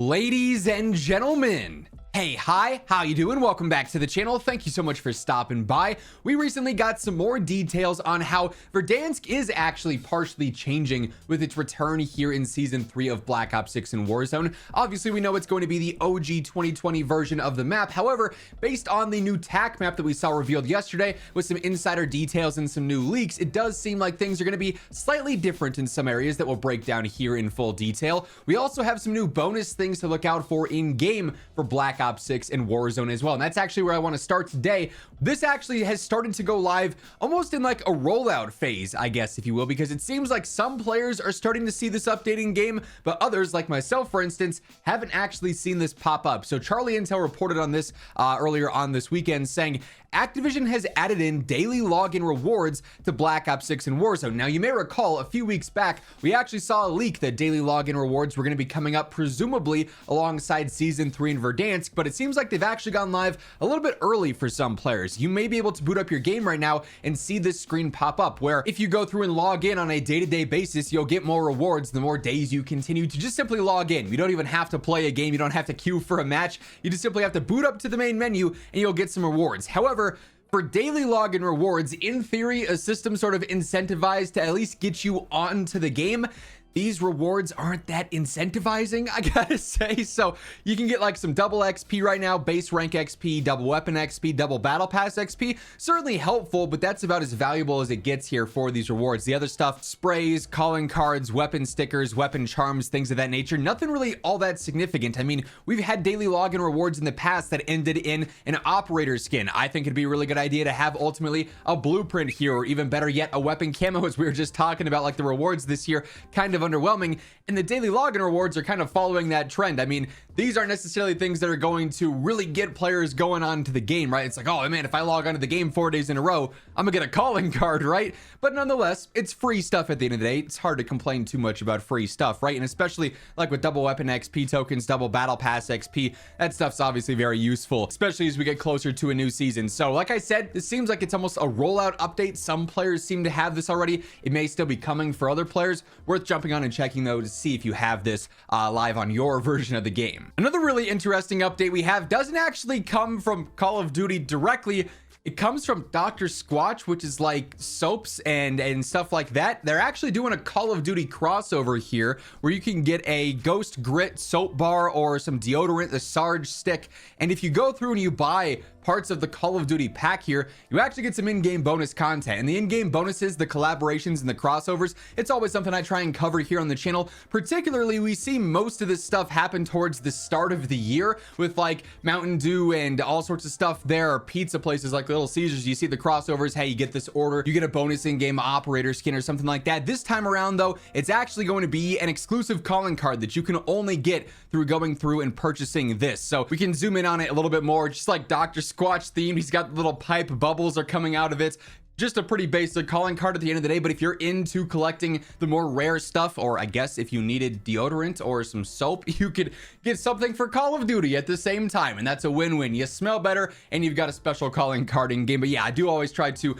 Ladies and gentlemen, hey, hi, how you doing? Welcome back to the channel. Thank you so much for stopping by. We recently got some more details on how Verdansk is actually partially changing with its return here in Season 3 of Black Ops 6 and Warzone. Obviously, we know it's going to be the OG 2020 version of the map. However, based on the new TAC map that we saw revealed yesterday with some insider details and some new leaks, it does seem like things are going to be slightly different in some areas that we'll break down here in full detail. We also have some new bonus things to look out for in-game for Black Ops 6 and Warzone as well, and that's actually where I want to start today. This actually has started to go live almost in like a rollout phase, I guess, if you will, because it seems like some players are starting to see this update in game, but others, like myself for instance, haven't actually seen this pop up. So Charlie Intel reported on this earlier on this weekend, saying Activision has added in daily login rewards to Black Ops 6 and Warzone. Now, you may recall a few weeks back, we actually saw a leak that daily login rewards were going to be coming up presumably alongside Season 3 in Verdansk, but it seems like they've actually gone live a little bit early for some players. You may be able to boot up your game right now and see this screen pop up, where if you go through and log in on a day-to-day basis, you'll get more rewards the more days you continue to just simply log in. You don't even have to play a game. You don't have to queue for a match. You just simply have to boot up to the main menu and you'll get some rewards. However, for daily login rewards, in theory, a system sort of incentivized to at least get you onto the game, these rewards aren't that incentivizing, I gotta say. So you can get like some double XP right now, base rank XP, double weapon XP, double battle pass XP. Certainly helpful, but that's about as valuable as it gets here for these rewards. The other stuff, sprays, calling cards, weapon stickers, weapon charms, things of that nature, nothing really all that significant. I mean, we've had daily login rewards in the past that ended in an operator skin. I think it'd be a really good idea to have ultimately a blueprint here, or even better yet, a weapon camo, as we were just talking about. Like, the rewards this year kind of underwhelming, and the daily login rewards are kind of following that trend. I mean, these aren't necessarily things that are going to really get players going on to the game, right? It's like, oh man, if I log onto the game 4 days in a row, I'm gonna get a calling card, right? But nonetheless, it's free stuff at the end of the day. It's hard to complain too much about free stuff, right? And especially like with double weapon XP tokens, double battle pass XP, that stuff's obviously very useful, especially as we get closer to a new season. So like I said, this seems like it's almost a rollout update. Some players seem to have this already. It may still be coming for other players. Worth jumping on and checking though to see if you have this live on your version of the game. Another really interesting update we have doesn't actually come from Call of Duty directly. It comes from Dr. Squatch, which is like soaps and stuff like that. They're actually doing a Call of Duty crossover here where you can get a Ghost Grit soap bar or some deodorant, the Sarge stick. And if you go through and you buy parts of the Call of Duty pack here, you actually get some in-game bonus content. And the in-game bonuses, the collaborations, and the crossovers, it's always something I try and cover here on the channel. Particularly, we see most of this stuff happen towards the start of the year with like Mountain Dew and all sorts of stuff there, or pizza places like Little Caesars. You see the crossovers, hey, you get this order, you get a bonus in-game operator skin or something like that. This time around though, it's actually going to be an exclusive calling card that you can only get through going through and purchasing this. So we can zoom in on it a little bit more, just like Dr. Squatch themed. He's got the little pipe bubbles are coming out of it. Just a pretty basic calling card at the end of the day, but if you're into collecting the more rare stuff, or I guess if you needed deodorant or some soap, you could get something for Call of Duty at the same time, and that's a win-win. You smell better and you've got a special calling card in game. But yeah, I do always try to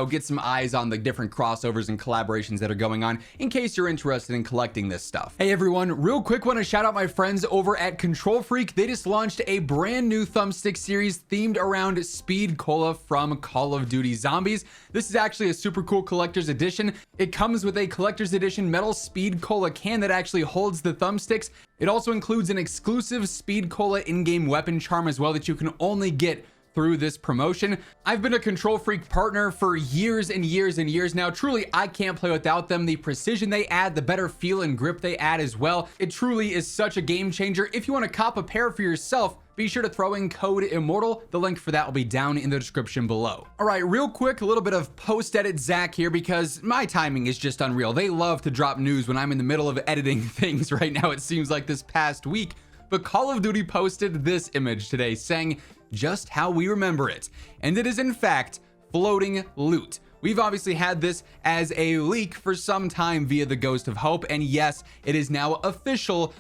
get some eyes on the different crossovers and collaborations that are going on in case you're interested in collecting this stuff. Hey everyone, real quick, want to shout out my friends over at Control Freak. They just launched a brand new thumbstick series themed around Speed Cola from Call of Duty Zombies. This is actually a super cool collector's edition. It comes with a collector's edition metal Speed Cola can that actually holds the thumbsticks. It also includes an exclusive Speed Cola in-game weapon charm as well that you can only get through this promotion. I've been a Control Freak partner for years and years and years now. Truly, I can't play without them. The precision they add, the better feel and grip they add as well. It truly is such a game changer. If you want to cop a pair for yourself, be sure to throw in code IMMORTAL. The link for that will be down in the description below. All right, real quick, a little bit of post-edit Zach here because my timing is just unreal. They love to drop news when I'm in the middle of editing things right now. It seems like this past week, but Call of Duty posted this image today saying just how we remember it. And it is in fact floating loot. We've obviously had this as a leak for some time via the Ghost of Hope, and yes, it is now official.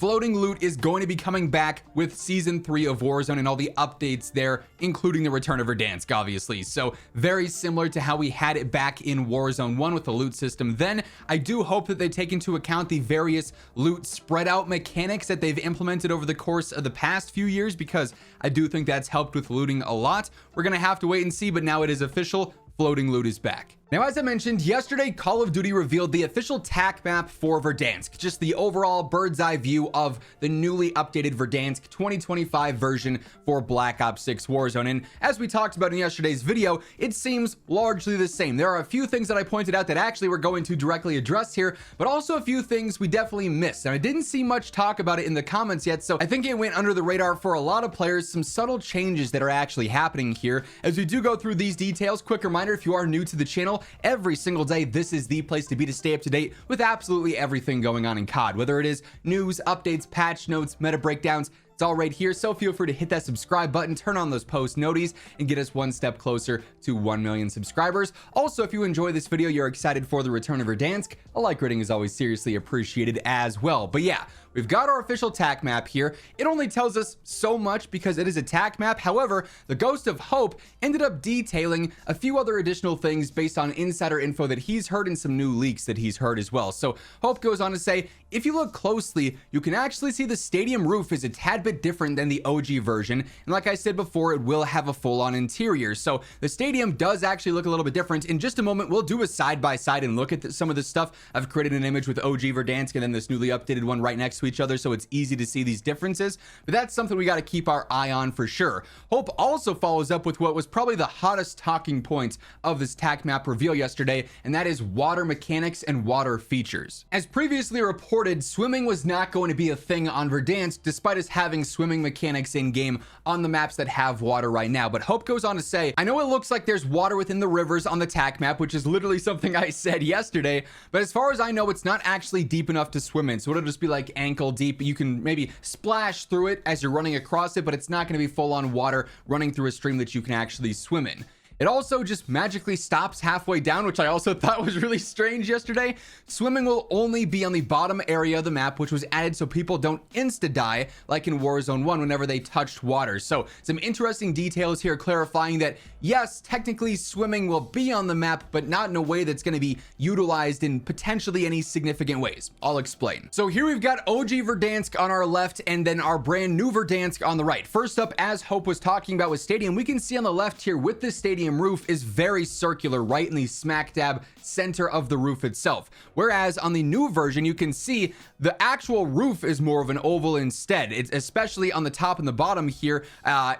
floating loot is going to be coming back with season 3 of Warzone and all the updates there, including the return of Verdansk, obviously. So very similar to how we had it back in Warzone 1 with the loot system. Then I do hope that they take into account the various loot spread out mechanics that they've implemented over the course of the past few years, because I do think that's helped with looting a lot. We're gonna have to wait and see, but now it is official. Floating loot is back. Now, as I mentioned yesterday, Call of Duty revealed the official TAC map for Verdansk, just the overall bird's eye view of the newly updated Verdansk 2025 version for Black Ops 6 Warzone. And as we talked about in yesterday's video, it seems largely the same. There are a few things that I pointed out that actually we're going to directly address here, but also a few things we definitely missed. And I didn't see much talk about it in the comments yet, so I think it went under the radar for a lot of players. Some subtle changes that are actually happening here. As we do go through these details, quick reminder, if you are new to the channel, every single day this is the place to be to stay up to date with absolutely everything going on in COD, whether it is news, updates, patch notes, meta breakdowns. It's all right here, so feel free to hit that subscribe button, turn on those post noties, and get us one step closer to 1 million subscribers. Also, if you enjoy this video, you're excited for the return of Verdansk, a like rating is always seriously appreciated as well. But yeah, we've got our official TAC map here. It only tells us so much because it is a TAC map. However, the Ghost of Hope ended up detailing a few other additional things based on insider info that he's heard and some new leaks that he's heard as well. So Hope goes on to say, if you look closely, you can actually see the stadium roof is a tad bit different than the OG version. And like I said before, it will have a full-on interior. So the stadium does actually look a little bit different. In just a moment, we'll do a side-by-side and look at some of this stuff. I've created an image with OG Verdansk and then this newly updated one right next to each other, so it's easy to see these differences. But that's something we got to keep our eye on for sure. Hope also follows up with what was probably the hottest talking point of this TAC map reveal yesterday, and that is water mechanics and water features. As previously reported, swimming was not going to be a thing on Verdansk, despite us having swimming mechanics in game on the maps that have water right now. But Hope goes on to say, I know it looks like there's water within the rivers on the TAC map, which is literally something I said yesterday, but as far as I know, it's not actually deep enough to swim in. So it'll just be like ankle deep. You can maybe splash through it as you're running across it, but it's not going to be full on water running through a stream that you can actually swim in. It also just magically stops halfway down, which I also thought was really strange yesterday. Swimming will only be on the bottom area of the map, which was added so people don't insta-die like in Warzone 1 whenever they touched water. So some interesting details here clarifying that, yes, technically swimming will be on the map, but not in a way that's going to be utilized in potentially any significant ways. I'll explain. So here we've got OG Verdansk on our left and then our brand new Verdansk on the right. First up, as Hope was talking about with stadium, we can see on the left here with this stadium roof is very circular, right in the smack dab center of the roof itself, whereas on the new version you can see the actual roof is more of an oval instead. It's especially on the top and the bottom here,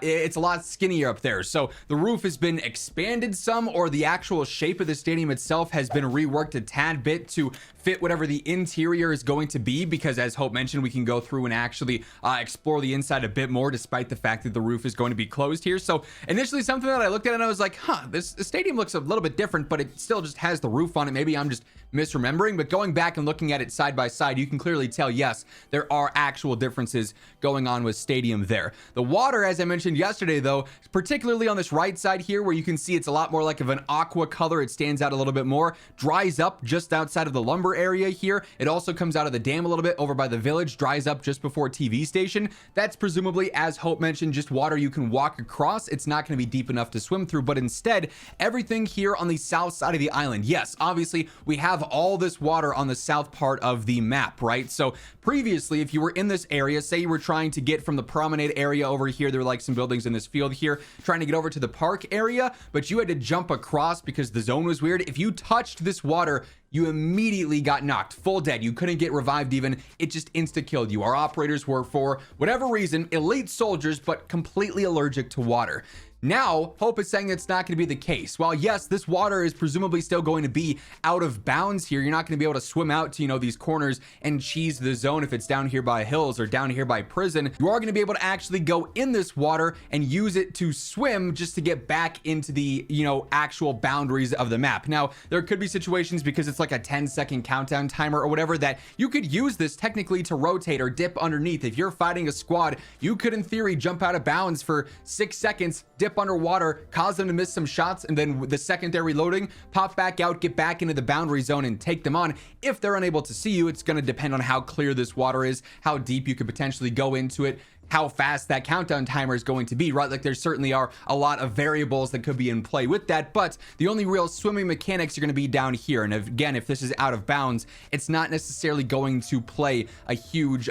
it's a lot skinnier up there. So the roof has been expanded some, or the actual shape of the stadium itself has been reworked a tad bit to fit whatever the interior is going to be, because as Hope mentioned, we can go through and actually explore the inside a bit more despite the fact that the roof is going to be closed here. So initially something that I looked at and I was like, this stadium looks a little bit different, but it still just has the roof on it. Maybe I'm just misremembering, but going back and looking at it side by side, you can clearly tell, yes, there are actual differences going on with stadium there. The water, as I mentioned yesterday though, particularly on this right side here where you can see it's a lot more like of an aqua color, it stands out a little bit more, dries up just outside of the lumber area here. It also comes out of the dam a little bit over by the village, dries up just before TV station. That's presumably, as Hope mentioned, just water you can walk across. It's not going to be deep enough to swim through, but instead everything here on the south side of the island, yes, obviously we have all this water on the south part of the map, right? So previously, if you were in this area, say you were trying to get from the promenade area over here, there were like some buildings in this field here, trying to get over to the park area, but you had to jump across because the zone was weird. If you touched this water, you immediately got knocked full dead. You couldn't get revived even. It just insta-killed you. Our operators were, for whatever reason, elite soldiers, but completely allergic to water. Now, Hope is saying it's not going to be the case. While yes, this water is presumably still going to be out of bounds here, you're not going to be able to swim out to, you know, these corners and cheese the zone if it's down here by hills or down here by prison. You are going to be able to actually go in this water and use it to swim just to get back into the, you know, actual boundaries of the map. Now, there could be situations because it's like a 10-second countdown timer or whatever, that you could use this technically to rotate or dip underneath. If you're fighting a squad, you could in theory jump out of bounds for 6 seconds, dip underwater, cause them to miss some shots, and then the second they're reloading, pop back out, get back into the boundary zone and take them on. If they're unable to see you, it's going to depend on how clear this water is, how deep you could potentially go into it, how fast that countdown timer is going to be, right? Like there certainly are a lot of variables that could be in play with that, but the only real swimming mechanics are going to be down here. And again, if this is out of bounds, it's not necessarily going to play a huge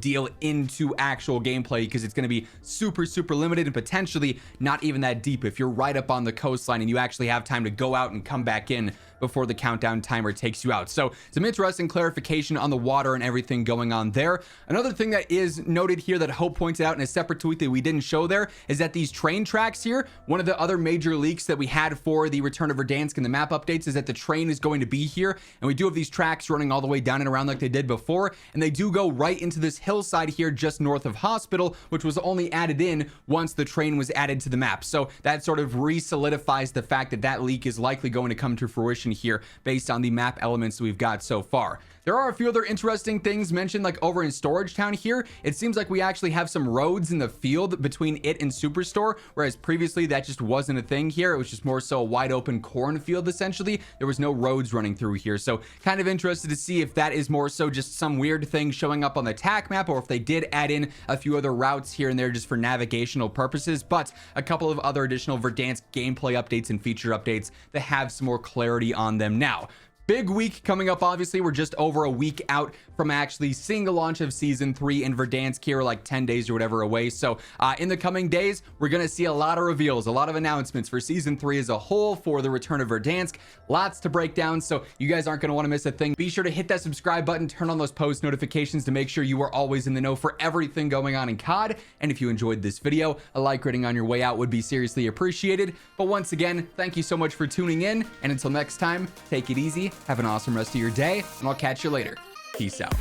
deal into actual gameplay, because it's going to be super limited and potentially not even that deep if you're right up on the coastline and you actually have time to go out and come back in before the countdown timer takes you out. So some interesting clarification on the water and everything going on there. Another thing that is noted here that Hope pointed out in a separate tweet that we didn't show there is that these train tracks here, one of the other major leaks that we had for the return of Verdansk and the map updates is that the train is going to be here, and we do have these tracks running all the way down and around like they did before, and they do go right into this hillside here just north of Hospital, which was only added in once the train was added to the map. So that sort of re-solidifies the fact that that leak is likely going to come to fruition here based on the map elements that we've got so far. There are a few other interesting things mentioned, like over in Storage Town here. It seems like we actually have some roads in the field between it and Superstore, whereas previously that just wasn't a thing here. It was just more so a wide open cornfield essentially. There was no roads running through here. So kind of interested to see if that is more so just some weird thing showing up on the TAC map, or if they did add in a few other routes here and there just for navigational purposes. But a couple of other additional Verdansk gameplay updates and feature updates that have some more clarity on them now. Big week coming up. Obviously, we're just over a week out from actually seeing the launch of season 3 in Verdansk here, like 10 days or whatever away. So in the coming days, we're going to see a lot of reveals, a lot of announcements for season 3 as a whole for the return of Verdansk. Lots to break down, so you guys aren't going to want to miss a thing. Be sure to hit that subscribe button, turn on those post notifications to make sure you are always in the know for everything going on in COD. And if you enjoyed this video, a like rating on your way out would be seriously appreciated. But once again, thank you so much for tuning in, and until next time, take it easy, have an awesome rest of your day, and I'll catch you later. Peace out.